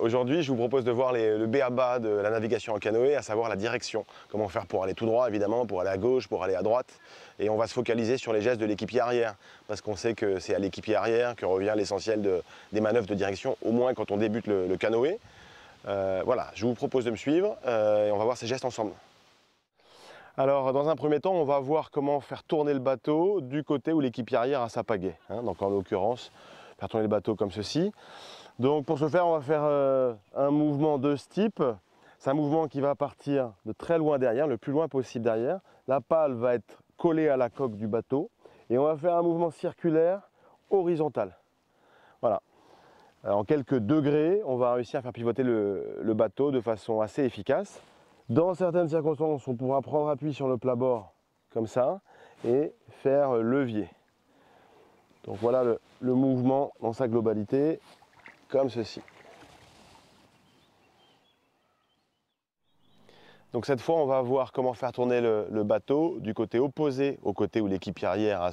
Aujourd'hui, je vous propose de voir le b.a.-ba de la navigation en canoë, à savoir la direction. Comment faire pour aller tout droit, évidemment, pour aller à gauche, pour aller à droite. Et on va se focaliser sur les gestes de l'équipier arrière, parce qu'on sait que c'est à l'équipier arrière que revient l'essentiel des manœuvres de direction, au moins quand on débute le canoë. Voilà, je vous propose de me suivre et on va voir ces gestes ensemble. Alors, dans un premier temps, on va voir comment faire tourner le bateau du côté où l'équipier arrière a sa pagaie. Donc, en l'occurrence, faire tourner le bateau comme ceci. Donc, pour ce faire, on va faire un mouvement de ce type. C'est un mouvement qui va partir de très loin derrière, le plus loin possible derrière. La pale va être collée à la coque du bateau. Et on va faire un mouvement circulaire horizontal. Voilà. Alors, en quelques degrés, on va réussir à faire pivoter le bateau de façon assez efficace. Dans certaines circonstances, on pourra prendre appui sur le plat-bord comme ça et faire levier. Donc voilà le mouvement dans sa globalité, comme ceci. Donc cette fois, on va voir comment faire tourner le bateau du côté opposé au côté où l'équipier arrière a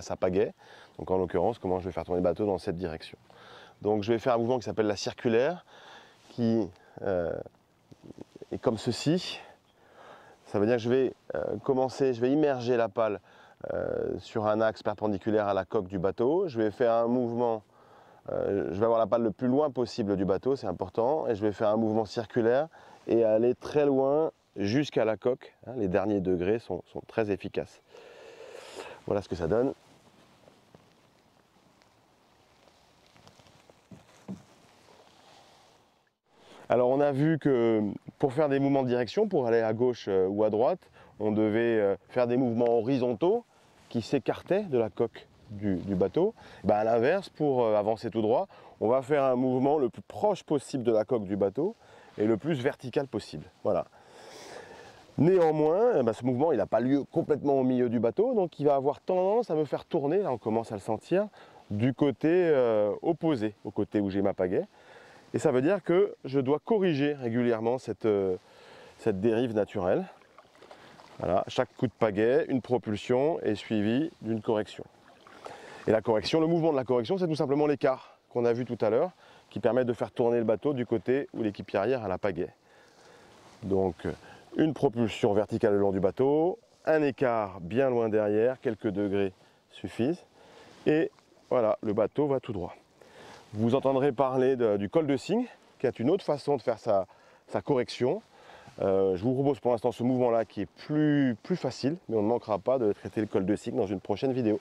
sa pagaie. Donc en l'occurrence, comment je vais faire tourner le bateau dans cette direction. Donc je vais faire un mouvement qui s'appelle la circulaire, qui est comme ceci. Ça veut dire que je vais immerger la pale sur un axe perpendiculaire à la coque du bateau. Je vais faire un mouvement, je vais avoir la pale le plus loin possible du bateau, c'est important, et je vais faire un mouvement circulaire et aller très loin jusqu'à la coque. Les derniers degrés sont très efficaces. Voilà ce que ça donne. Alors on a vu que pour faire des mouvements de direction, pour aller à gauche ou à droite, on devait faire des mouvements horizontaux qui s'écartaient de la coque du bateau. À l'inverse, pour avancer tout droit, on va faire un mouvement le plus proche possible de la coque du bateau et le plus vertical possible. Voilà. Néanmoins, ce mouvement il n'a pas lieu complètement au milieu du bateau, donc il va avoir tendance à me faire tourner, là on commence à le sentir, du côté opposé, au côté où j'ai ma pagaie. Et ça veut dire que je dois corriger régulièrement cette dérive naturelle. Voilà, chaque coup de pagaie, une propulsion est suivie d'une correction. Et la correction, le mouvement de la correction, c'est tout simplement l'écart qu'on a vu tout à l'heure, qui permet de faire tourner le bateau du côté où l'équipier arrière a la pagaie. Donc une propulsion verticale le long du bateau, un écart bien loin derrière, quelques degrés suffisent. Et voilà, le bateau va tout droit. Vous entendrez parler du col de cygne, qui est une autre façon de faire sa correction. Je vous propose pour l'instant ce mouvement-là qui est plus facile, mais on ne manquera pas de traiter le col de cygne dans une prochaine vidéo.